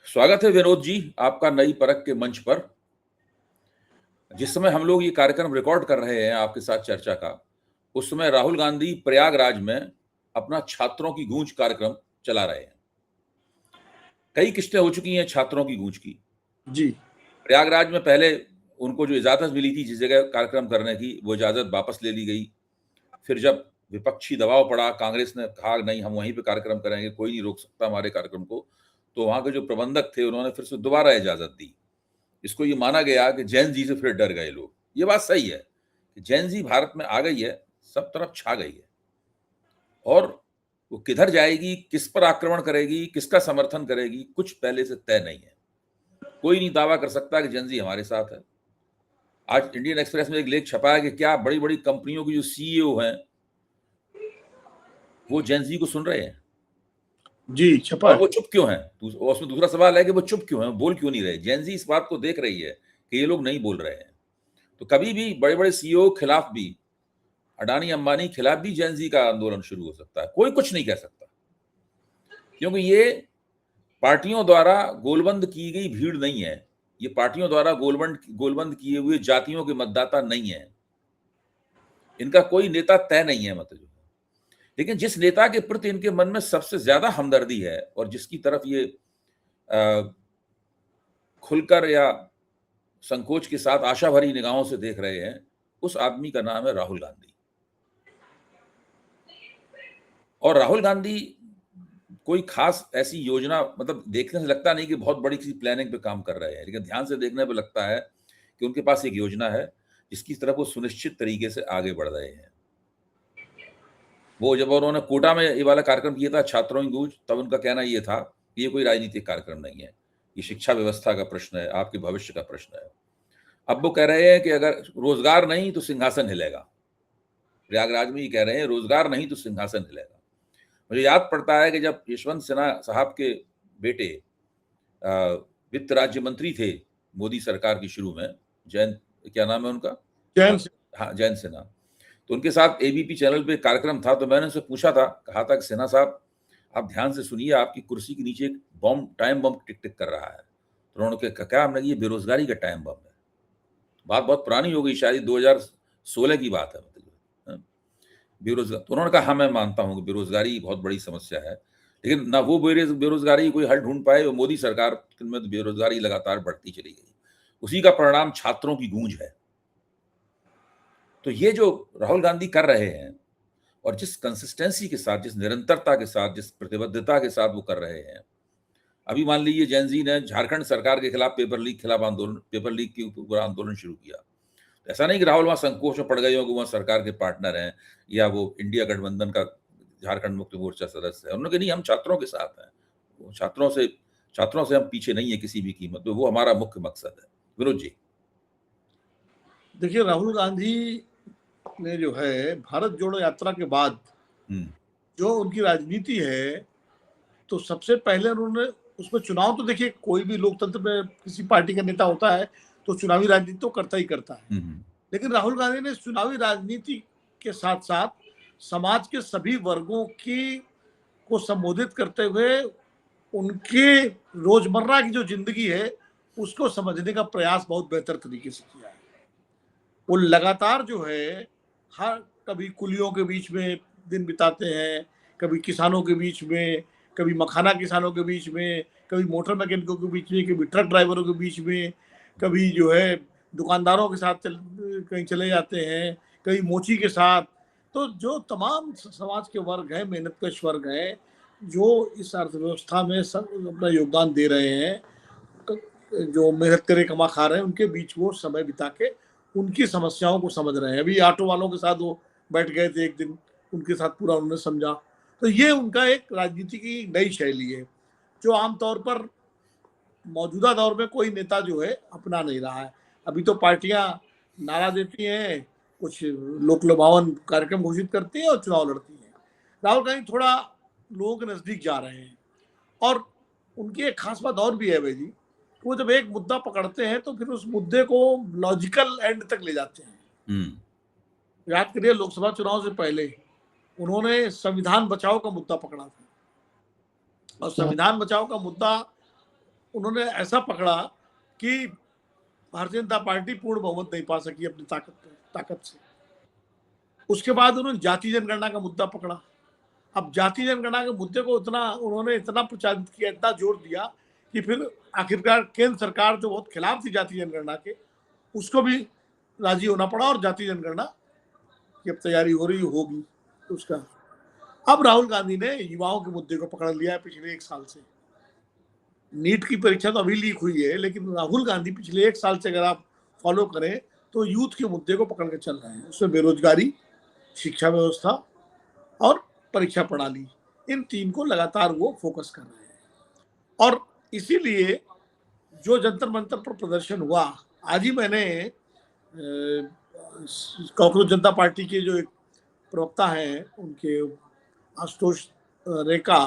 स्वागत है विनोद जी आपका नई परख के मंच पर। जिस समय हम लोग ये कार्यक्रम रिकॉर्ड कर रहे हैं आपके साथ चर्चा का, उस समय राहुल गांधी प्रयागराज में अपना छात्रों की गूंज कार्यक्रम चला रहे हैं। कई किस्तें हो चुकी हैं छात्रों की गूंज की। जी। प्रयागराज में पहले उनको जो इजाजत मिली थी जिस जगह कार्यक्रम करने की, वो इजाजत वापस ले ली गई। फिर जब विपक्षी दबाव पड़ा, कांग्रेस ने कहा नहीं हम वहीं पे कार्यक्रम करेंगे, कोई नहीं रोक सकता हमारे कार्यक्रम को, तो वहां के जो प्रबंधक थे उन्होंने फिर से दोबारा इजाजत दी। इसको ये माना गया कि जैन जी से फिर डर गए लोग। ये बात सही है कि जैन जी भारत में आ गई है, सब तरफ छा गई है, और वो किधर जाएगी, किस पर आक्रमण करेगी, किसका समर्थन करेगी, कुछ पहले से तय नहीं है। कोई नहीं दावा कर सकता कि जैन जी हमारे साथ है। आज इंडियन एक्सप्रेस में एक लेख छपा है कि क्या बड़ी बड़ी कंपनियों की जो सीईओ हैं वो जैन जी को सुन रहे हैं। जी छपा और है। वो चुप क्यों हैं? और उसमें दूसरा सवाल है कि वो चुप क्यों हैं, बोल क्यों नहीं रहे? जैन जी इस बात को देख रही है कि ये लोग नहीं बोल रहे हैं। तो कभी भी बड़े बड़े सीईओ खिलाफ भी, अडानी अंबानी खिलाफ भी जैन जी का आंदोलन शुरू हो सकता है। कोई कुछ नहीं कह सकता, क्योंकि ये पार्टियों द्वारा गोलबंद की गई भीड़ नहीं है। ये पार्टियों द्वारा गोलबंद किए हुए जातियों के मतदाता नहीं है। इनका कोई नेता तय नहीं है मतलब। लेकिन जिस नेता के प्रति इनके मन में सबसे ज्यादा हमदर्दी है और जिसकी तरफ ये खुलकर या संकोच के साथ आशा भरी निगाहों से देख रहे हैं, उस आदमी का नाम है राहुल गांधी। और राहुल गांधी कोई खास ऐसी योजना, मतलब देखने से लगता नहीं कि बहुत बड़ी किसी प्लानिंग पे काम कर रहे हैं, लेकिन ध्यान से देखने पे लगता है कि उनके पास एक योजना है जिसकी तरफ वो सुनिश्चित तरीके से आगे बढ़ रहे हैं। वो जब उन्होंने कोटा में ये वाला कार्यक्रम किया था, छात्रों की गूंज, तब उनका कहना ये था कि ये कोई राजनीतिक कार्यक्रम नहीं है, ये शिक्षा व्यवस्था का प्रश्न है, आपके भविष्य का प्रश्न है। अब वो कह रहे हैं कि अगर रोजगार नहीं तो सिंहासन हिलेगा। प्रयागराज में ये कह रहे हैं रोजगार नहीं तो सिंहासन हिलेगा। मुझे याद पड़ता है कि जब यशवंत सिन्हा साहब के बेटे वित्त राज्य मंत्री थे मोदी सरकार की शुरू में, जयंत, क्या नाम है उनका? हाँ, जयंत सिन्हा। तो उनके साथ एबीपी चैनल पे कार्यक्रम था, तो मैंने उनसे पूछा था, कहा था कि सिन्हा साहब आप ध्यान से सुनिए, आपकी कुर्सी के नीचे एक बॉम्ब, टाइम बम टिक टिक कर रहा है। तो उन्होंने कहा क्या? हमने ये बेरोजगारी का टाइम बम है। बात बहुत पुरानी हो गई, शायद 2016 की बात है, मतलब बेरोजगार। तो उन्होंने कहा हाँ मैं मानता हूँ कि बेरोजगारी बहुत बड़ी समस्या है, लेकिन ना वो बेरोजगारी कोई हल ढूंढ पाए, मोदी सरकार में तो बेरोजगारी लगातार बढ़ती चली गई। उसी का परिणाम छात्रों की गूंज है। तो ये जो राहुल गांधी कर रहे हैं और जिस कंसिस्टेंसी के साथ, जिस निरंतरता के साथ, जिस प्रतिबद्धता के साथ वो कर रहे हैं, अभी मान लीजिए जैन जी ने झारखंड सरकार के खिलाफ पेपर लीक के ऊपर आंदोलन शुरू किया। ऐसा नहीं कि राहुल वहां संकोच में पड़ गए हो कि वहां सरकार के पार्टनर हैं या वो इंडिया गठबंधन का झारखंड मुक्ति मोर्चा सदस्य है। उन्होंने कहा नहीं, हम छात्रों के साथ हैं, वो छात्रों से हम पीछे नहीं है किसी भी कीमत पे, वो हमारा मुख्य मकसद है। विनोद जी। देखिए, राहुल गांधी ने जो है भारत जोड़ो यात्रा के बाद जो उनकी राजनीति है, तो सबसे पहले उन्होंने उसमें चुनाव, तो देखिए कोई भी लोकतंत्र में किसी पार्टी का नेता होता है तो चुनावी राजनीति तो करता ही करता है, लेकिन राहुल गांधी ने चुनावी राजनीति के साथ साथ समाज के सभी वर्गों की को संबोधित करते हुए उनके रोजमर्रा की जो जिंदगी है उसको समझने का प्रयास बहुत बेहतर तरीके से किया है। वो लगातार जो है हर, कभी कुलियों के बीच में दिन बिताते हैं, कभी किसानों के बीच में, कभी मखाना किसानों के बीच में, कभी मोटर मैकेनिकों के बीच में, कभी ट्रक ड्राइवरों के बीच में, कभी जो है दुकानदारों के साथ कहीं चले जाते हैं, कभी मोची के साथ। तो जो तमाम समाज के वर्ग हैं, मेहनतकश वर्ग हैं, जो इस अर्थव्यवस्था में सब अपना योगदान दे रहे हैं, जो मेहनत करे कमा खा रहे हैं, उनके बीच वो समय बिता के उनकी समस्याओं को समझ रहे हैं। अभी ऑटो वालों के साथ वो बैठ गए थे एक दिन, उनके साथ पूरा उन्होंने समझा। तो ये उनका एक राजनीति की नई शैली है जो आमतौर पर मौजूदा दौर में कोई नेता जो है अपना नहीं रहा है। अभी तो पार्टियां नारा देती हैं, कुछ लोक लुभावन कार्यक्रम घोषित करती हैं और चुनाव लड़ती हैं। राहुल गांधी थोड़ा लोगों के नजदीक जा रहे हैं, और उनकी एक खास बात और भी है भाई जी, वो जब एक मुद्दा पकड़ते हैं तो फिर उस मुद्दे को लॉजिकल एंड तक ले जाते हैं। याद करिए, लोकसभा चुनाव से पहले उन्होंने संविधान बचाओ का मुद्दा पकड़ा था, और संविधान बचाओ का मुद्दा उन्होंने ऐसा पकड़ा कि भारतीय जनता पार्टी पूर्ण बहुमत नहीं पा सकी अपनी ताकत से। उसके बाद उन्होंने जाति जनगणना का मुद्दा पकड़ा। अब जाति जनगणना के मुद्दे को उन्होंने इतना प्रचारित किया, इतना जोर दिया कि फिर आखिरकार केंद्र सरकार जो बहुत खिलाफ थी जाति जनगणना के, उसको भी राजी होना पड़ा और जाति जनगणना की अब तैयारी हो रही होगी उसका। अब राहुल गांधी ने युवाओं के मुद्दे को पकड़ लिया है पिछले 1 साल से। नीट की परीक्षा तो अभी लीक हुई है, लेकिन राहुल गांधी पिछले 1 साल से अगर आप फॉलो करें तो यूथ के मुद्दे को पकड़ के चल रहे हैं। उसमें बेरोजगारी, शिक्षा व्यवस्था और परीक्षा प्रणाली, इन 3 को लगातार वो फोकस कर रहे हैं। और इसीलिए जो जंतर मंतर पर प्रदर्शन हुआ, आज ही मैंने कॉकरोच जनता पार्टी के जो एक प्रवक्ता हैं, उनके आशुतोष रेखा,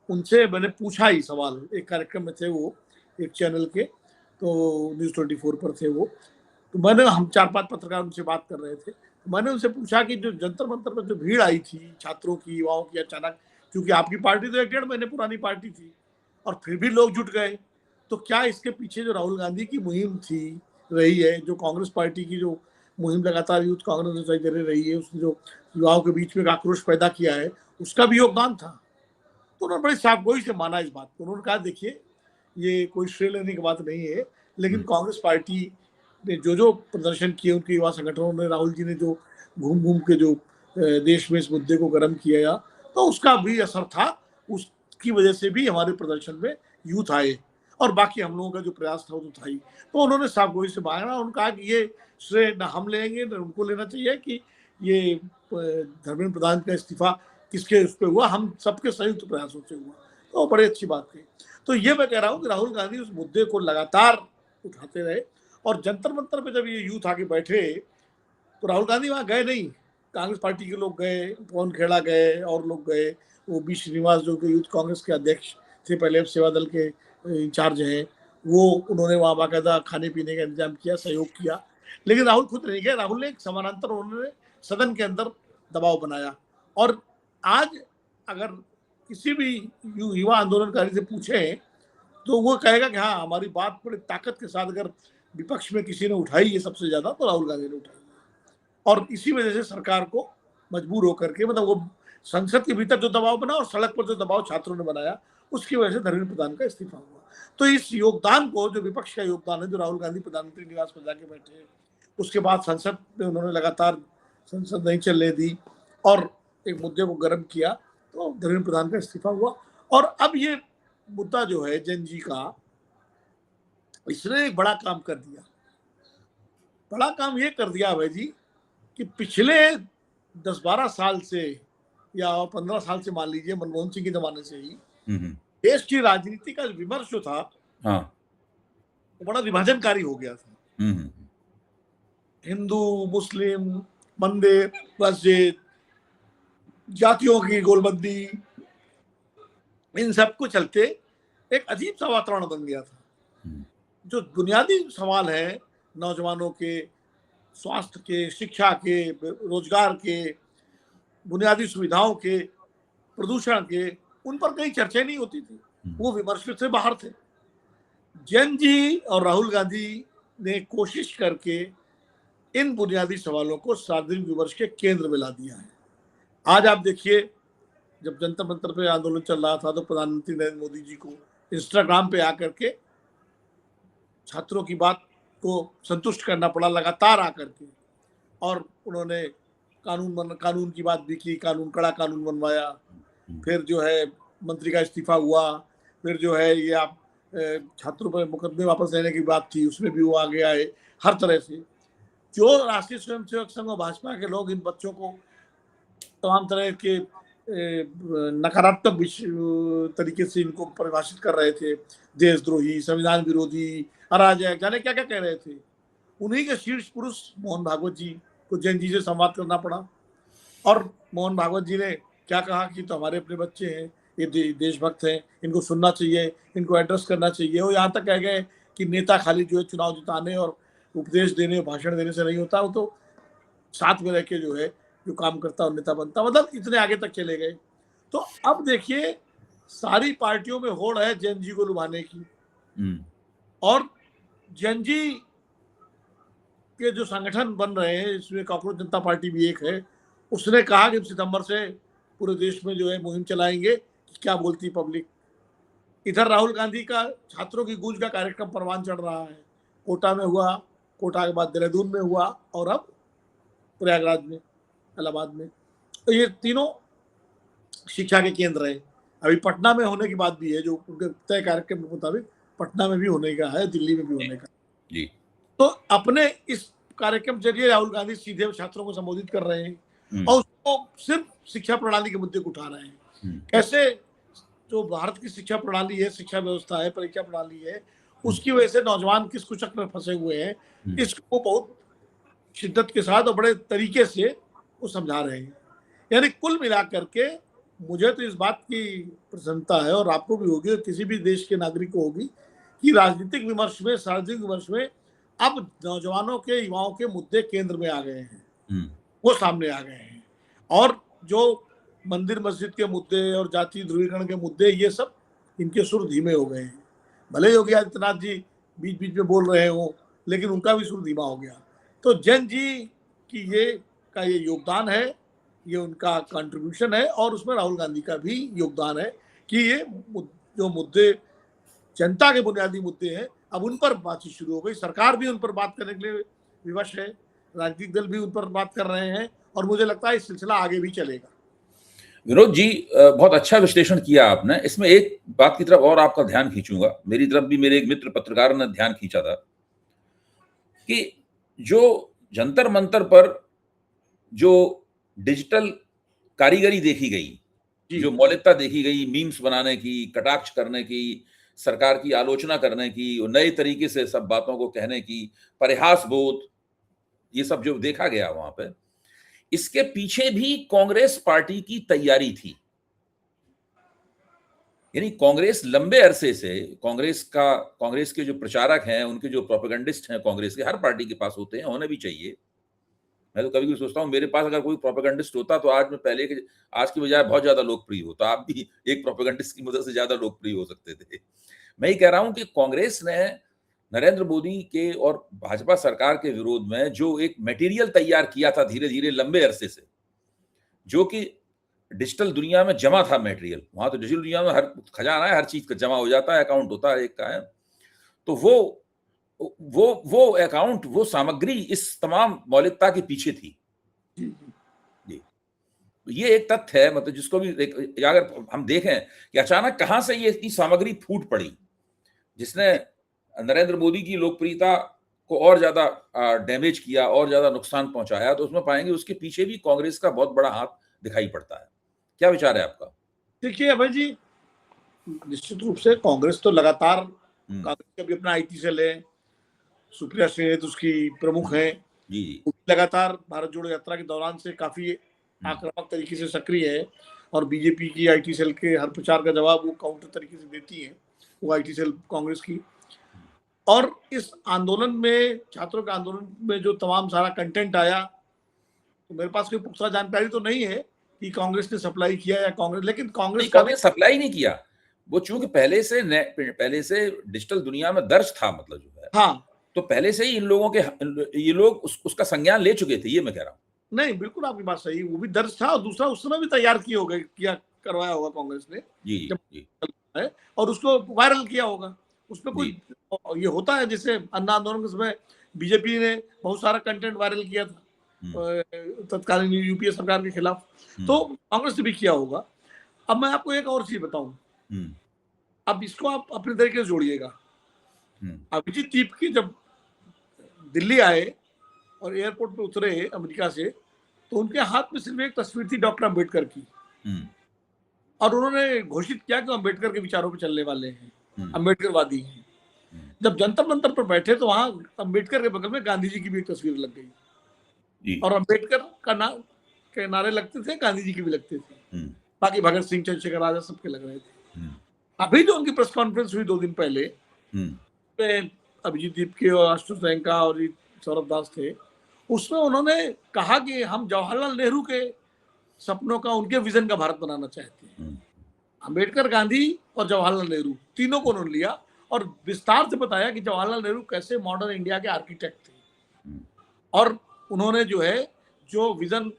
उनसे मैंने पूछा ही सवाल। एक कार्यक्रम में थे वो, एक चैनल के, तो न्यूज़ 24 पर थे वो। तो हम 4-5 पत्रकार उनसे बात कर रहे थे। मैंने उनसे पूछा कि जो जंतर मंतर पर जो भीड़ आई थी छात्रों की, युवाओं की अचानक, क्योंकि आपकी पार्टी तो 1-1.5 महीने पुरानी पार्टी थी और फिर भी लोग जुट गए, तो क्या इसके पीछे जो राहुल गांधी की मुहिम रही है, जो कांग्रेस पार्टी की जो मुहिम लगातार यूथ कांग्रेस दिखाई दे रही है, उसने जो युवाओं के बीच में आक्रोश पैदा किया है, उसका भी योगदान था? तो उन्होंने बड़ी साफगोई से माना इस बात को। उन्होंने कहा, देखिए, ये कोई श्रेय लेने की बात नहीं है, लेकिन कांग्रेस पार्टी ने जो प्रदर्शन किए, उनके युवा संगठनों ने, राहुल जी ने जो घूम के जो देश में इस मुद्दे को गर्म किया, तो उसका भी असर था। उसकी वजह से भी हमारे प्रदर्शन में यूथ आए और बाकी हम लोगों का जो प्रयास था वो तो था ही। तो उन्होंने साफगोई से मांगा, उन्होंने कहा कि ये श्रेय न हम लेंगे न उनको लेना चाहिए कि ये धर्मेंद्र प्रधान का इस्तीफा किसके उस पर हुआ, हम सबके संयुक्त प्रयासों से हुआ। तो बड़ी अच्छी बात थी। तो ये मैं कह रहा हूँ कि राहुल गांधी उस मुद्दे को लगातार उठाते रहे और जंतर मंतर पे जब ये यूथ आके बैठे तो राहुल गांधी वहाँ गए नहीं, कांग्रेस पार्टी के लोग गए, पवन खेड़ा गए और लोग गए, वो बी श्रीनिवास जो कि यूथ कांग्रेस के अध्यक्ष थे, पहले सेवा दल के इंचार्ज हैं, वो उन्होंने वहाँ बाकायदा खाने पीने का इंतजाम किया, सहयोग किया। लेकिन राहुल खुद नहीं गए। राहुल ने एक समानांतर उन्होंने सदन के अंदर दबाव बनाया। और आज अगर किसी भी युवा आंदोलनकारी से पूछे तो वो कहेगा कि हाँ, हमारी बात बड़ी ताकत के साथ अगर विपक्ष में किसी ने उठाई है सबसे ज्यादा, तो राहुल गांधी ने उठाई। और इसी वजह से सरकार को मजबूर होकर के, मतलब वो संसद के भीतर जो दबाव बना और सड़क पर जो दबाव छात्रों ने बनाया, उसकी वजह से धर्मेंद्र प्रधान का इस्तीफा हुआ। तो इस योगदान को, जो विपक्ष का योगदान है, जो राहुल गांधी प्रधानमंत्री निवास में जाके बैठे, उसके बाद संसद में उन्होंने लगातार संसद नहीं चलने दी और एक मुद्दे को गर्म किया, तो धर्मेंद्र प्रधान का इस्तीफा हुआ। और अब ये मुद्दा जो है जेन जी का, इसने एक बड़ा काम कर दिया। बड़ा काम ये कर दिया भाई जी कि पिछले 10-12 साल से या 15 साल से, मान लीजिए मनमोहन सिंह के जमाने से ही, देश की राजनीति का विमर्श जो था, वो बड़ा विभाजनकारी हो गया था। हिंदू, मुस्लिम, मंदिर, मस्जिद, जातियों की गोलबंदी, इन सब को चलते एक अजीब सा वातावरण बन गया था। जो बुनियादी सवाल है नौजवानों के, स्वास्थ्य के, शिक्षा के, रोजगार के, बुनियादी सुविधाओं के, प्रदूषण के, उन पर कहीं चर्चा नहीं होती थी, वो विमर्श से बाहर थे। जैन जी और राहुल गांधी ने कोशिश करके इन बुनियादी सवालों को सार्वजनिक विमर्श के केंद्र में ला दिया है। आज आप देखिए, जब जंतर मंतर पे आंदोलन चल रहा था तो प्रधानमंत्री नरेंद्र मोदी जी को इंस्टाग्राम पे आकर के छात्रों की बात को संतुष्ट करना पड़ा लगातार आकर के, और उन्होंने कानून की बात भी की, कड़ा कानून बनवाया। फिर जो है मंत्री का इस्तीफा हुआ, फिर जो है ये आप छात्रों पर मुकदमे वापस लेने की बात थी, उसमें भी वो आगे आए। हर तरह से जो राष्ट्रीय स्वयंसेवक संघ और भाजपा के लोग इन बच्चों को तमाम तरह के नकारात्मक तरीके से इनको परिभाषित कर रहे थे, देशद्रोही, संविधान विरोधी, अराजक, जाने क्या क्या कह रहे थे, उन्हीं के शीर्ष पुरुष मोहन भागवत जी को जैन जी से संवाद करना पड़ा। और मोहन भागवत जी ने क्या कहा कि तो हमारे अपने बच्चे हैं, ये देशभक्त हैं, इनको सुनना चाहिए, इनको एड्रेस करना चाहिए। वो यहाँ तक कह गए कि नेता खाली जो है चुनाव जिताने और उपदेश देने, भाषण देने से नहीं होता, वो तो साथ में रह के जो है जो काम करता और नेता बनता, मतलब इतने आगे तक चले गए। तो अब देखिए सारी पार्टियों में होड़ है जेएनजी को लुभाने की, और जेएनजी के जो संगठन बन रहे हैं, इसमें कॉकरोच जनता पार्टी भी एक है, उसने कहा कि सितंबर से पूरे देश में जो है मुहिम चलाएंगे कि क्या बोलती पब्लिक। इधर राहुल गांधी का छात्रों की गूंज का कार्यक्रम परवान चढ़ रहा है, कोटा में हुआ, कोटा के बाद देहरादून में हुआ, और अब प्रयागराज में, इलाहाबाद में। तो ये तीनों शिक्षा के केंद्र है। अभी पटना में होने की बात भी है, जो उनके तय कार्यक्रम के मुताबिक पटना में भी होने का है, दिल्ली में भी होने का जी। तो अपने इस कार्यक्रम के जरिए राहुल गांधी सीधे छात्रों को संबोधित कर रहे हैं और उसको सिर्फ शिक्षा प्रणाली के मुद्दे को उठा रहे हैं। कैसे जो भारत की शिक्षा प्रणाली है, शिक्षा व्यवस्था है, परीक्षा प्रणाली है, उसकी वजह से नौजवान किस कुचक में फंसे हुए हैं, इसको बहुत शिद्दत के साथ और बड़े तरीके से वो समझा रहे हैं। यानी कुल मिलाकर के मुझे तो इस बात की प्रसन्नता है, और आपको भी होगी, और किसी भी देश के नागरिक को होगी, कि राजनीतिक विमर्श में, सार्वजनिक विमर्श में अब नौजवानों के, युवाओं के मुद्दे केंद्र में आ गए हैं, वो सामने आ गए हैं। और जो मंदिर मस्जिद के मुद्दे और जाति ध्रुवीकरण के मुद्दे, ये सब इनके सुर धीमे हो गए हैं। भले योगी आदित्यनाथ जी बीच बीच में बोल रहे हो, लेकिन उनका भी सुर धीमा हो गया। तो जैन जी की ये योगदान है, ये उनका कंट्रीब्यूशन है, और उसमें राहुल गांधी का भी योगदान है कि ये जो मुद्दे जनता के बुनियादी मुद्दे हैं, अब उन पर बातचीत शुरू हो गई। सरकार भी उन पर बात करने के लिए विवश है, राजनीतिक दल भी उन पर बात कर रहे हैं, और मुझे लगता है इस सिलसिला आगे भी चलेगा। विनोद जी, बहुत अच्छा विश्लेषण किया आपने। इसमें एक बात की तरफ और आपका ध्यान खींचूंगा, मेरी तरफ भी मेरे एक मित्र पत्रकार ने ध्यान खींचा था कि जो जंतर मंतर पर जो डिजिटल कारीगरी देखी गई, जो मौलिकता देखी गई, मीम्स बनाने की, कटाक्ष करने की, सरकार की आलोचना करने की, नए तरीके से सब बातों को कहने की, परिहास बोध, ये सब जो देखा गया वहां पे, इसके पीछे भी कांग्रेस पार्टी की तैयारी थी। यानी कांग्रेस लंबे अरसे से, कांग्रेस के जो प्रचारक हैं, उनके जो प्रोपेगेंडिस्ट हैं, कांग्रेस के हर पार्टी के पास होते हैं, होने भी चाहिए। मैं तो कभी कभी सोचता हूं मेरे पास अगर कोई प्रोपेगेंडिस्ट होता तो आज की बजाय बहुत ज्यादा लोकप्रिय होता। आप भी एक प्रोपेगेंडिस्ट की मदद से ज्यादा लोकप्रिय हो सकते थे। मैं ये कह रहा हूं कि कांग्रेस ने नरेंद्र मोदी के और भाजपा सरकार के विरोध में जो एक मटेरियल तैयार किया था धीरे धीरे लंबे अरसे से, जो कि डिजिटल दुनिया में जमा था मटेरियल, वहां तो डिजिटल दुनिया में हर खजाना है, हर चीज का जमा हो जाता है, अकाउंट होता है एक का है, तो वो अकाउंट, वो सामग्री इस तमाम मौलिकता के पीछे थी। जी, ये एक तथ्य है, मतलब जिसको भी अगर हम देखें कि अचानक कहां से ये इतनी सामग्री फूट पड़ी, जिसने नरेंद्र मोदी की लोकप्रियता को और ज्यादा डैमेज किया, और ज्यादा नुकसान पहुंचाया, तो उसमें पाएंगे उसके पीछे भी कांग्रेस का बहुत बड़ा हाथ दिखाई पड़ता है। क्या विचार है आपका? देखिए अभय जी, निश्चित रूप से कांग्रेस तो लगातार, कांग्रेस का भी अपना आईटी सेल है, सुप्रिया श्रीनेत उसकी प्रमुख है, लगातार भारत जोड़ो यात्रा के दौरान से काफी आक्रामक तरीके से सक्रिय है, और बीजेपी की आईटी सेल के हर प्रचार का जवाब वो काउंटर तरीके से देती है, वो आईटी सेल कांग्रेस की। और इस आंदोलन में, छात्रों के आंदोलन में जो तमाम सारा कंटेंट आया, तो मेरे पास कोई पुख्ता जानकारी तो नहीं है कि कांग्रेस ने सप्लाई किया या कांग्रेस, लेकिन कांग्रेस सप्लाई नहीं किया, वो चूंकि पहले से डिजिटल दुनिया में दर्ज था, मतलब जो है, हाँ, तो पहले से ही ये लोग उसका संज्ञान ले चुके थे, ये मैं कह रहा हूँ। नहीं, बिल्कुल आपकी बात सही, वो भी दर्ज था, और दूसरा उस समय भी तैयार किया करवाया होगा कांग्रेस ने, जी, है, और उसको वायरल किया होगा। उसमें कोई ये होता है, जैसे अन्ना आंदोलन के समय बीजेपी ने बहुत सारा कंटेंट वायरल किया था तत्कालीन यूपीए सरकार के खिलाफ, तो कांग्रेस ने भी किया होगा। अब मैं आपको एक और चीज बताऊं, अब इसको आप अपने तरीके से जोड़िएगा। अभिजीत दीपकी जब दिल्ली आए और एयरपोर्ट पे उतरे अमेरिका से, तो उनके हाथ में सिर्फ एक तस्वीर थी डॉक्टर अंबेडकर की, और उन्होंने घोषित किया कि अंबेडकर के विचारों पर चलने वाले हैं, अंबेडकरवादी हैं। जब जंतर मंतर पर बैठे तो वहां अंबेडकर के बगल में गांधी जी की भी एक तस्वीर लग गई, और अंबेडकर के नारे लगते थे, गांधी जी के भी लगते थे, बाकी भगत सिंह, चंद्रशेखर आजाद सबके लग रहे थे। अभी जो उनकी प्रेस कॉन्फ्रेंस हुई 2 दिन पहले, अभिजीत दीपके और आशुतोष रैंका और सौरभ दास थे, उसमें उन्होंने कहा कि हम जवाहरलाल नेहरू के सपनों का, उनके विजन का भारत बनाना चाहते हैं। अंबेडकर, गांधी और जवाहरलाल नेहरू तीनों को उन्होंने लिया और विस्तार से बताया कि जवाहरलाल नेहरू कैसे मॉडर्न इंडिया के आर्किटेक्ट थे और उन्होंने जो है जो विजन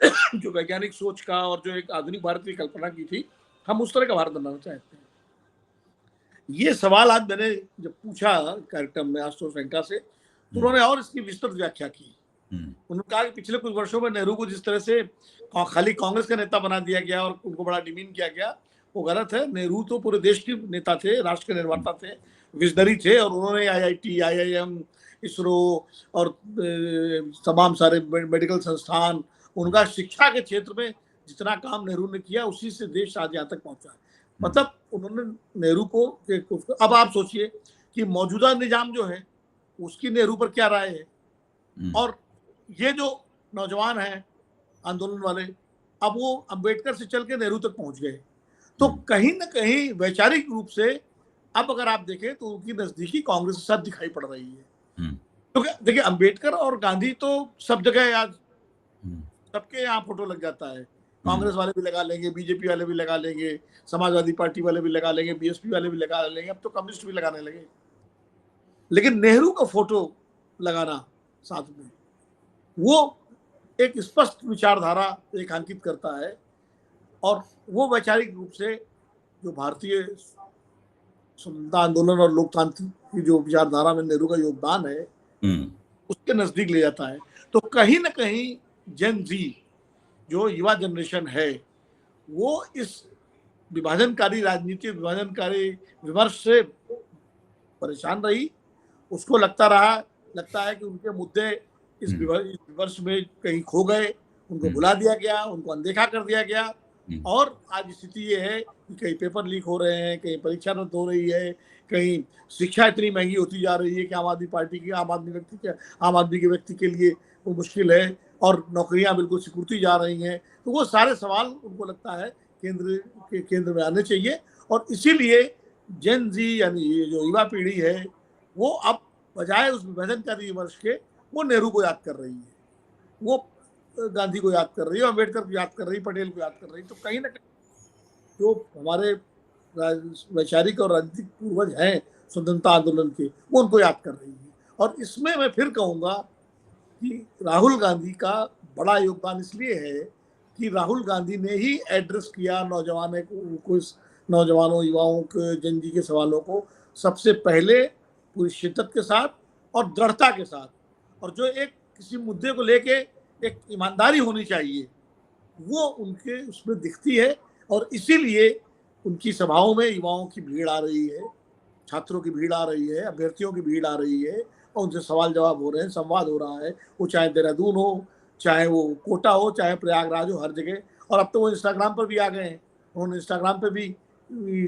जो वैज्ञानिक सोच का और जो एक आधुनिक भारत की कल्पना की थी, हम उस तरह का भारत बनाना चाहते हैं। ये सवाल आज मैंने जब पूछा कार्यक्रम में आशुतोष वेंका से, तो उन्होंने और इसकी विस्तृत व्याख्या की। उन्होंने कहा कि पिछले कुछ वर्षों में नेहरू को जिस तरह से खाली कांग्रेस का नेता बना दिया गया और उनको बड़ा डिमीन किया गया, वो गलत है। नेहरू तो पूरे देश के नेता थे, राष्ट्र के निर्माता थे, विजनरी थे और उन्होंने IIT, IIM, इसरो और तमाम सारे मेडिकल संस्थान, उनका शिक्षा के क्षेत्र में जितना काम नेहरू ने किया उसी से देश आज यहाँ तक पहुंचा है। मतलब उन्होंने नेहरू को अब आप सोचिए कि मौजूदा निजाम जो है उसकी नेहरू पर क्या राय है और ये जो नौजवान हैं आंदोलन वाले, अब वो अंबेडकर से चल के नेहरू तक पहुंच गए। तो कहीं ना कहीं वैचारिक रूप से अब अगर आप देखें तो उनकी नजदीकी कांग्रेस के साथ दिखाई पड़ रही है। तो देखिए अंबेडकर और गांधी तो सब जगह आज सबके यहाँ फोटो लग जाता है, कांग्रेस वाले भी लगा लेंगे, बीजेपी वाले भी लगा लेंगे, समाजवादी पार्टी वाले भी लगा लेंगे, BSP वाले भी लगा लेंगे, अब तो कम्युनिस्ट भी लगाने लगे। लेकिन नेहरू का फोटो लगाना साथ में वो एक स्पष्ट विचारधारा रेखांकित करता है और वो वैचारिक रूप से जो भारतीय स्वतंत्रता आंदोलन और लोकतांत्रिक की जो विचारधारा में नेहरू का योगदान है उसके नजदीक ले जाता है। तो कहीं ना कहीं जेन जी जो युवा जनरेशन है वो इस विभाजनकारी राजनीति, विभाजनकारी विमर्श से परेशान रही। उसको लगता है कि उनके मुद्दे इस विमर्श में कहीं खो गए, उनको भुला दिया गया, उनको अनदेखा कर दिया गया और आज स्थिति ये है कि कहीं पेपर लीक हो रहे हैं, कहीं परीक्षा रद्द हो रही है, कहीं शिक्षा इतनी महंगी होती जा रही है कि आम आदमी के व्यक्ति के लिए वो मुश्किल है और नौकरियां बिल्कुल सिकुड़ती जा रही हैं। तो वो सारे सवाल उनको लगता है केंद्र में आने चाहिए और इसीलिए जेन जी यानी ये जो युवा पीढ़ी है वो अब बजाय उस विभाजनकारी विमर्श के वो नेहरू को याद कर रही है, वो गांधी को याद कर रही है, अम्बेडकर को याद कर रही है, पटेल को याद कर रही है। तो कहीं ना कहीं जो हमारे वैचारिक और राजनीतिक पूर्वज हैं स्वतंत्रता आंदोलन के वो उनको याद कर रही है। और इसमें मैं फिर कहूँगा कि राहुल गांधी का बड़ा योगदान इसलिए है कि राहुल गांधी ने ही एड्रेस किया नौजवानों युवाओं के जेन जी के सवालों को सबसे पहले पूरी शिद्दत के साथ और दृढ़ता के साथ, और जो एक किसी मुद्दे को लेके एक ईमानदारी होनी चाहिए वो उनके उसमें दिखती है। और इसीलिए उनकी सभाओं में युवाओं की भीड़ आ रही है, छात्रों की भीड़ आ रही है, अभ्यर्थियों की भीड़ आ रही है और उनसे सवाल जवाब हो रहे हैं, संवाद हो रहा है, वो चाहे देहरादून हो, चाहे वो कोटा हो, चाहे प्रयागराज हो, हर जगह। और अब तो वो इंस्टाग्राम पर भी आ गए हैं, उन्होंने इंस्टाग्राम पर भी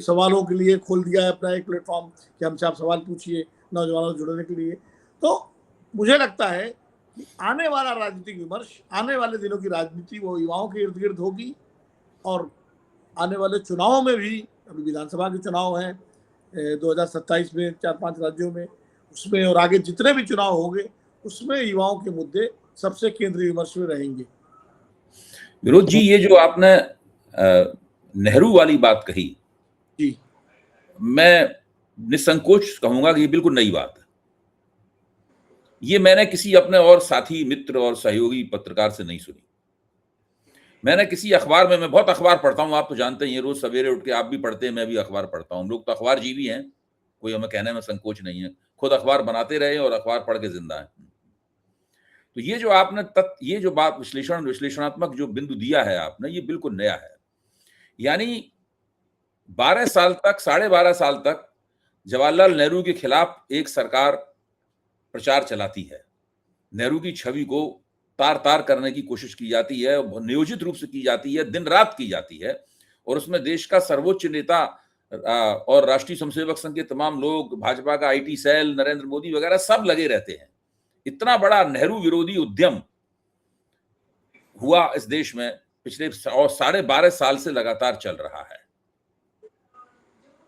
सवालों के लिए खोल दिया है अपना एक प्लेटफॉर्म कि हमसे आप सवाल पूछिए नौजवानों से जुड़ने के लिए। तो मुझे लगता है कि आने वाला राजनीतिक विमर्श, आने वाले दिनों की राजनीति वो युवाओं के इर्द गिर्द होगी और आने वाले चुनावों में भी, अभी विधानसभा के चुनाव हैं 2027 में 4-5 राज्यों में, उसमें और आगे जितने भी चुनाव होंगे उसमें युवाओं के मुद्दे सबसे केंद्रीय विमर्श में रहेंगे। विनोद जी, ये जो आपने नेहरू वाली बात कही जी, मैं निसंकोच कहूंगा कि ये बिल्कुल नई बात है। ये मैंने किसी अपने और साथी मित्र और सहयोगी पत्रकार से नहीं सुनी। मैंने किसी अखबार में, मैं बहुत अखबार पढ़ता हूँ, आप तो जानते ही हैं, रोज सवेरे उठ के आप भी पढ़ते हैं, मैं भी अखबार पढ़ता हूँ। हम लोग तो अखबार जीवी हैं, कोई हमें कहने में संकोच नहीं है, खुद अखबार बनाते रहे और अखबार पढ़ के जिंदा है। तो ये जो आपने ये जो बात विश्लेषणात्मक जो बिंदु दिया है आपने, ये बिल्कुल नया है। यानी 12 साल तक, 12.5 साल तक जवाहरलाल नेहरू के खिलाफ एक सरकार प्रचार चलाती है, नेहरू की छवि को तार तार करने की कोशिश की जाती है, नियोजित रूप से की जाती है, दिन रात की जाती है, और उसमें देश का सर्वोच्च नेता और राष्ट्रीय स्वयंसेवक संघ के तमाम लोग, भाजपा का IT सेल, नरेंद्र मोदी वगैरह सब लगे रहते हैं। इतना बड़ा नेहरू विरोधी उद्यम हुआ इस देश में पिछले 12.5 साल से लगातार चल रहा है,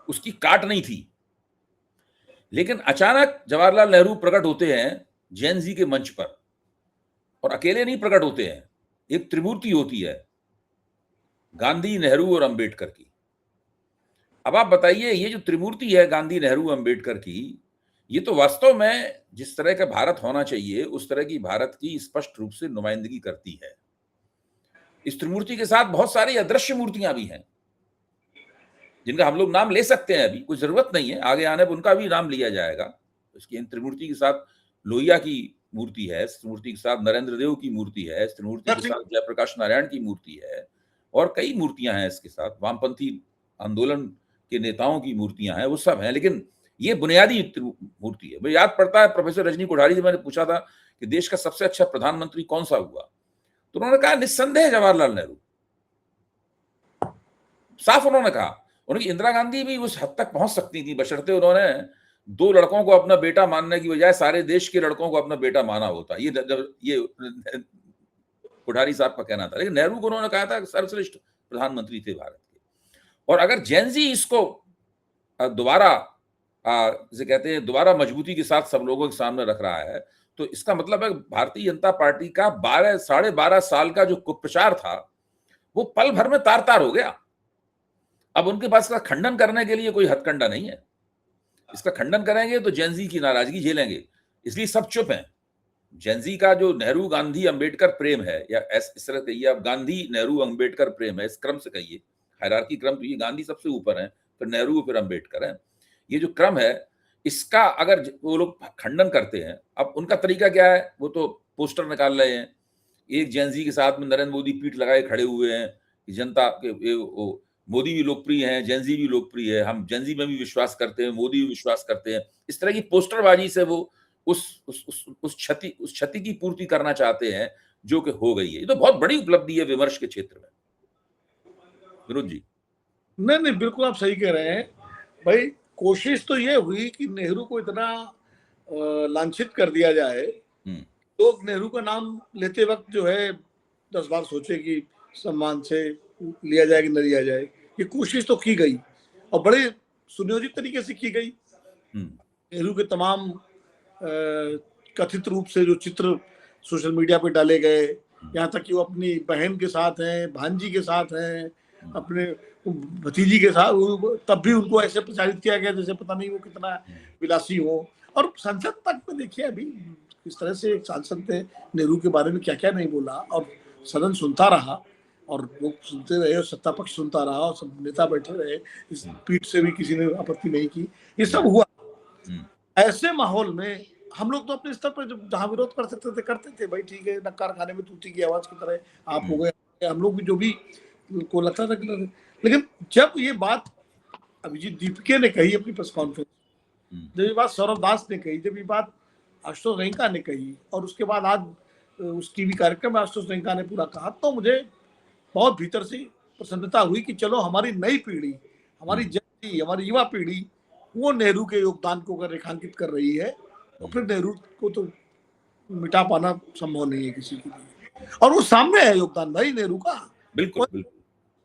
उसकी काट नहीं थी। लेकिन अचानक जवाहरलाल नेहरू प्रकट होते हैं जेन जी के मंच पर, और अकेले नहीं प्रकट होते हैं, एक त्रिमूर्ति होती है, गांधी, नेहरू और अंबेडकर की। अब आप बताइए, ये जो त्रिमूर्ति है गांधी, नेहरू, अंबेडकर की, ये तो वास्तव में जिस तरह का भारत होना चाहिए उस तरह की भारत की स्पष्ट रूप से नुमाइंदगी करती है। इस त्रिमूर्ति के साथ बहुत सारी अदृश्य मूर्तियां भी हैं जिनका हम लोग नाम ले सकते हैं, अभी कोई जरूरत नहीं है, आगे आने पर उनका भी नाम लिया जाएगा। इसकी इन त्रिमूर्ति के साथ लोहिया की मूर्ति है, इस त्रिमूर्ति के साथ नरेंद्र देव की मूर्ति है, इस त्रिमूर्ति के साथ जयप्रकाश नारायण की मूर्ति है, और कई मूर्तियां हैं इसके साथ, वामपंथी आंदोलन के नेताओं की मूर्तियां हैं, वो सब हैं। लेकिन ये बुनियादी मूर्ति है। मुझे याद पड़ता है प्रोफेसर रजनी कोठारी से मैंने पूछा था कि देश का सबसे अच्छा प्रधानमंत्री कौन सा हुआ, तो उन्होंने कहा निस्संदेह जवाहरलाल नेहरू। साफ उन्होंने कहा। उनकी इंदिरा गांधी भी उस हद तक पहुंच सकती थी बशर्ते उन्होंने दो लड़कों को अपना बेटा मानने की बजाय सारे देश के लड़कों को अपना बेटा माना होता। ये कोठारी साहब का कहना था। लेकिन नेहरू को उन्होंने कहा था सर्वश्रेष्ठ प्रधानमंत्री थे भारत के। और अगर जैनजी इसको दोबारा जिसे कहते हैं दोबारा मजबूती के साथ सब लोगों के सामने रख रहा है, तो इसका मतलब है भारतीय जनता पार्टी का 12.5 साल का जो कुप्रचार था वो पल भर में तार तार हो गया। अब उनके पास इसका खंडन करने के लिए कोई हथकंडा नहीं है। इसका खंडन करेंगे तो जैनजी की नाराजगी झेलेंगे, इसलिए सब चुप हैं। जैनजी का जो नेहरू गांधी अंबेडकर प्रेम है, या इस तरह कहिए आप, गांधी नेहरू अंबेडकर प्रेम है, इस क्रम से कहिए, हायरार्की क्रम, तो ये गांधी सबसे ऊपर है, फिर नेहरू, फिर अंबेडकर है। ये जो क्रम है इसका अगर वो लोग खंडन करते हैं, अब उनका तरीका क्या है, वो तो पोस्टर निकाल रहे हैं, एक जैनजी के साथ में नरेंद्र मोदी पीठ लगाए खड़े हुए हैं कि जनता के मोदी भी लोकप्रिय हैं, जैनजी भी लोकप्रिय है, हम जैनजी में भी विश्वास करते हैं, मोदी भी विश्वास करते हैं। इस तरह की पोस्टरबाजी से वो उस क्षति की पूर्ति करना चाहते हैं जो कि हो गई है। ये तो बहुत बड़ी उपलब्धि है विमर्श के क्षेत्र में। विरोध जी। नहीं, बिल्कुल आप सही कह रहे हैं भाई। कोशिश तो ये हुई कि नेहरू को इतना लांछित कर दिया जाए, लोग नेहरू का नाम लेते वक्त जो है 10 बार सोचे कि सम्मान से लिया जाए कि न लिया जाए। ये कोशिश तो की गई और बड़े सुनियोजित तरीके से की गई। नेहरू के तमाम कथित रूप से जो चित्र सोशल मीडिया पे डाले गए, यहाँ तक कि वो अपनी बहन के साथ हैं, भांजी के साथ हैं, अपने भतीजी के साथ, तब भी उनको ऐसे प्रचारित किया गया जैसे पता नहीं वो कितना विलासी हो। और संसद तक में देखिए अभी किस तरह से एक सांसद ने नेहरू के बारे में क्या क्या नहीं बोला, और सदन सुनता रहा और लोग सुनते रहे और सत्ता पक्ष सुनता रहा और सब नेता बैठे रहे, इस पीठ से भी किसी ने आपत्ति नहीं की। ये सब हुआ। ऐसे माहौल में हम लोग तो अपने स्तर पर जहाँ विरोध कर सकते थे करते थे, भाई ठीक है, नक्कार खाने में तूती की आवाज की तरह आप हो गए, हम लोग भी जो भी को लगता था। लेकिन जब ये बात अभिजीत दीपके ने कही अपनी प्रेस कॉन्फ्रेंस, जब ये बात सौरभ दास ने कही, जब ये बात आशुतोष रंका ने कही, और उसके बाद आज उस टीवी कार्यक्रम में आशुतोष रंका ने पूरा कहा, तो मुझे बहुत भीतर से प्रसन्नता हुई कि चलो हमारी नई पीढ़ी, हमारी जल्दी हमारी युवा पीढ़ी वो नेहरू के योगदान को अगर रेखांकित कर रही है तो फिर नेहरू को तो मिटा पाना संभव नहीं है किसी के लिए। और वो सामने है योगदान भाई नेहरू का। बिल्कुल बिल्कुल।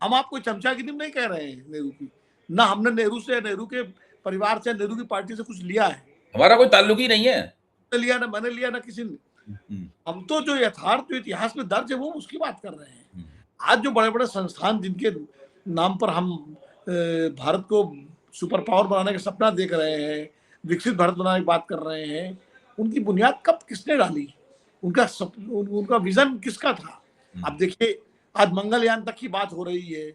हम आपको चमचागिरी नहीं कह रहे हैं नेहरू की, ना हमने नेहरू से, नेहरू के परिवार से, नेहरू की पार्टी से कुछ लिया है, हमारा कोई ताल्लुक ही नहीं है, लिया ना मैंने लिया ना किसी ने। हम तो जो यथार्थ जो इतिहास में दर्ज है वो उसकी बात कर रहे हैं। आज जो बड़े बड़े संस्थान जिनके नाम पर हम भारत को सुपर पावर बनाने का सपना देख रहे हैं, विकसित भारत बनाने की बात कर रहे हैं, उनकी बुनियाद कब किसने डाली, उनका विजन किसका था? अब देखिए आज मंगलयान तक की बात हो रही है,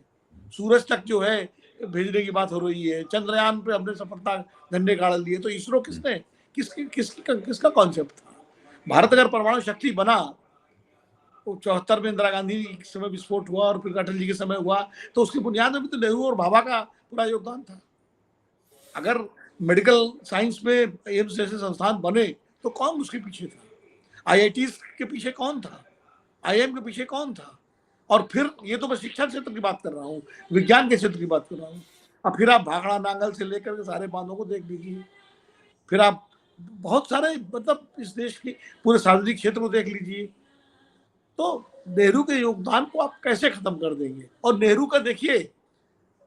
सूरज तक जो है भेजने की बात हो रही है, चंद्रयान पे हमने सफलता झंडे गाड़ लिए, तो इसरो किसने किसका कॉन्सेप्ट था? भारत अगर परमाणु शक्ति बना, 74 में इंदिरा गांधी के समय विस्फोट हुआ और फिर अटल जी के समय हुआ, तो उसकी बुनियाद में भी तो नेहरू और भाभा का पूरा योगदान था। अगर मेडिकल साइंस में एम्स जैसे संस्थान बने तो कौन उसके पीछे था? आईआईटीज के पीछे कौन था? आईआईएम के पीछे कौन था? और फिर ये तो मैं शिक्षा क्षेत्र की बात कर रहा हूँ, विज्ञान के क्षेत्र की बात कर रहा हूँ। अब फिर आप भाखड़ा नांगल से लेकर के सारे बांधों को देख लीजिए, फिर आप बहुत सारे मतलब इस देश के पूरे सार्वजनिक क्षेत्र को देख लीजिए। तो नेहरू के योगदान को आप कैसे खत्म कर देंगे? और नेहरू का देखिए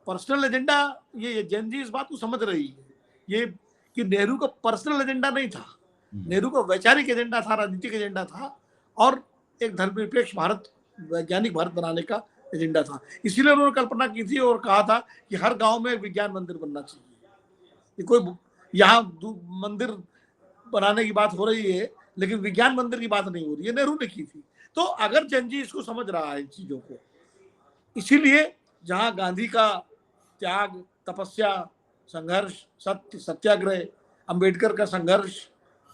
पर्सनल एजेंडा, ये जैनजी इस बात को समझ रही है, ये कि नेहरू का पर्सनल एजेंडा नहीं था, नेहरू का वैचारिक एजेंडा था, राजनीतिक एजेंडा था, और एक धर्मनिरपेक्ष भारत, वैज्ञानिक भारत बनाने का एजेंडा था। इसीलिए उन्होंने कल्पना की थी और कहा था कि हर गांव में विज्ञान मंदिर बनना चाहिए। ये कोई यहाँ मंदिर बनाने की बात हो रही है, लेकिन विज्ञान मंदिर की बात नहीं हो रही है, नेहरू ने की थी। तो अगर जनजी इसको समझ रहा है इन चीजों को, इसीलिए जहां गांधी का त्याग, तपस्या, संघर्ष, सत्य, सत्याग्रह, अंबेडकर का संघर्ष,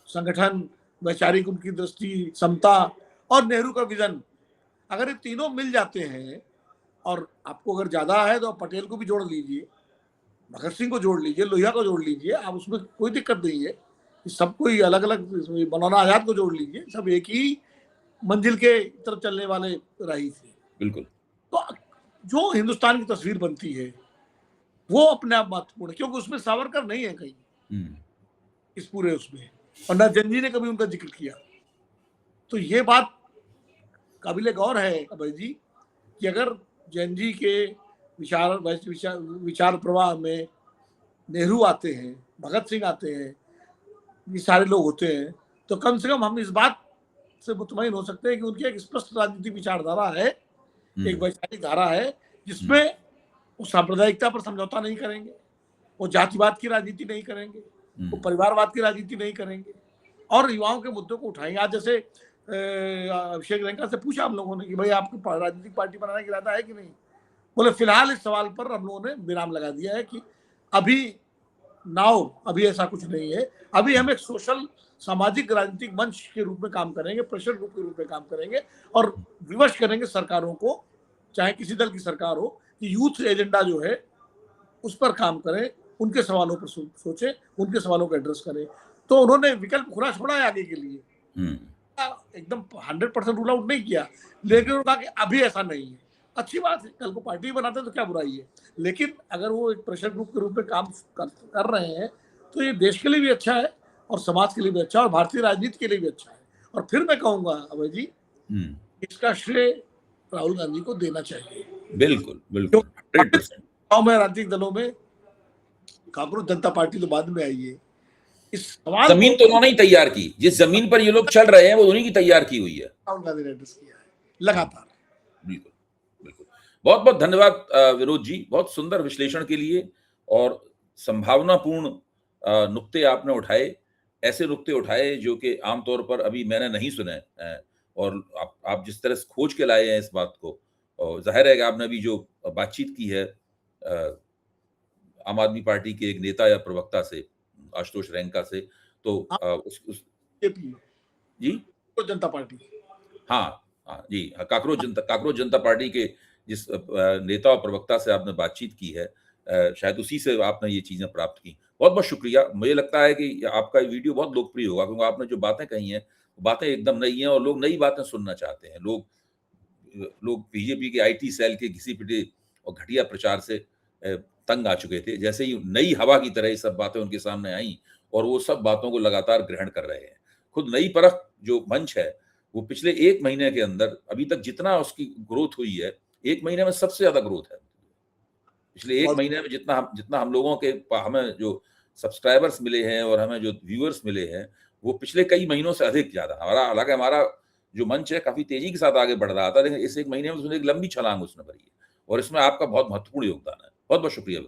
संगठन, वैचारिक उनकी दृष्टि, समता और नेहरू का विजन, अगर ये तीनों मिल जाते हैं, और आपको अगर ज्यादा है तो आप पटेल को भी जोड़ लीजिए, भगत सिंह को जोड़ लीजिए, लोहिया को जोड़ लीजिए, आप उसमें कोई दिक्कत नहीं है। सबको ही अलग अलग, मौलाना आजाद को जोड़ लीजिए, सब एक ही मंजिल के तरफ चलने वाले राही थे। बिल्कुल। तो जो हिंदुस्तान की तस्वीर बनती है वो अपने आप महत्वपूर्ण है, क्योंकि उसमें सावरकर नहीं है कहीं इस पूरे उसमें, और न जनजी ने कभी उनका जिक्र किया। तो ये बात काबिले गौर है अभय जी कि अगर जनजी के विचार प्रवाह में नेहरू आते हैं, भगत सिंह आते हैं, ये सारे लोग होते हैं, तो कम से कम हम इस बात से मुतमईन हो सकते हैं कि उनकी एक स्पष्ट राजनीतिक विचारधारा है, एक वैचारिक धारा है, जिसमें वो सांप्रदायिकता पर समझौता नहीं करेंगे, वो जातिवाद की राजनीति नहीं करेंगे, वो परिवारवाद की राजनीति नहीं करेंगे, और युवाओं के मुद्दों को उठाएंगे। आज जैसे अभिषेक रंका से पूछा हम लोगों ने कि भाई आपको राजनीतिक पार्टी बनाने का इरादा है कि नहीं, बोले फिलहाल इस सवाल पर हम लोगों ने विराम लगा दिया है कि अभी ऐसा कुछ नहीं है। अभी हम एक सोशल, सामाजिक राजनीतिक मंच के रूप में काम करेंगे, प्रेशर ग्रुप के रूप में काम करेंगे, और विवश करेंगे सरकारों को, चाहे किसी दल की सरकार हो, कि यूथ एजेंडा जो है उस पर काम करें, उनके सवालों पर सोचें, उनके सवालों को एड्रेस करें। तो उन्होंने विकल्प खुला छोड़ा है आगे के लिए, एकदम 100% रूल आउट नहीं किया, लेकिन उन्होंने कहा कि अभी ऐसा नहीं है। अच्छी बात है, कल को पार्टी बनाते हैं तो क्या बुराई है, लेकिन अगर वो एक प्रेशर ग्रुप के रूप में काम कर रहे हैं तो ये देश के लिए भी अच्छा है, और समाज के लिए भी अच्छा है, और भारतीय राजनीति के लिए भी अच्छा है। और फिर मैं कहूंगा अभय जी, इसका श्रेय राहुल गांधी को देना चाहिए। बिल्कुल बिल्कुल। गाँव में राजनीतिक दलों में कांग्रेस जनता पार्टी तो बाद में आई है, इस सवाल जमीन तो उन्होंने ही तैयार की, जिस जमीन पर ये लोग चल रहे हैं वो उन्हीं की तैयार की हुई है, राहुल गांधी ने एड्रेस किया है लगातार। बिल्कुल बिल्कुल। बहुत बहुत धन्यवाद विनोद जी, बहुत सुंदर विश्लेषण के लिए, और संभावनापूर्ण नुक्ते आपने उठाए, ऐसे नुक्ते उठाए जो कि आमतौर पर अभी मैंने नहीं सुने, और आप जिस तरह से खोज के लाए हैं इस बात को, और जाहिर है कि आपने अभी जो बातचीत की है आम आदमी पार्टी के एक नेता या प्रवक्ता से, आशुतोष रैंका से, तो जी जनता पार्टी, हाँ जी, काकरोच जनता पार्टी के जिस नेता और प्रवक्ता से आपने बातचीत की है, शायद उसी से आपने ये चीजें प्राप्त की। बहुत बहुत शुक्रिया। मुझे लगता है कि आपका वीडियो बहुत लोकप्रिय होगा, क्योंकि आपने जो बातें कही हैं, बातें एकदम नई हैं, और लोग नई बातें सुनना चाहते हैं। लोग बीजेपी के आईटी सेल के घिसी पिटी और घटिया प्रचार से तंग आ चुके थे। जैसे ही नई हवा की तरह ये सब बातें उनके सामने आई, और वो सब बातों को लगातार ग्रहण कर रहे हैं। खुद नई परख जो मंच है, वो पिछले 1 महीने के अंदर अभी तक जितना उसकी ग्रोथ हुई है, 1 महीने में सबसे ज्यादा ग्रोथ है। पिछले 1 महीने में जितना हम लोगों के हमें जो सब्सक्राइबर्स मिले हैं और हमें जो व्यूअर्स मिले हैं, वो पिछले कई महीनों से अधिक ज्यादा। हालांकि हमारा जो मंच है काफी तेजी के साथ आगे बढ़ रहा था, लेकिन इस 1 महीने में उसने एक लंबी छलांग उसने भरी है, और इसमें आपका बहुत महत्वपूर्ण योगदान है। बहुत बहुत शुक्रिया।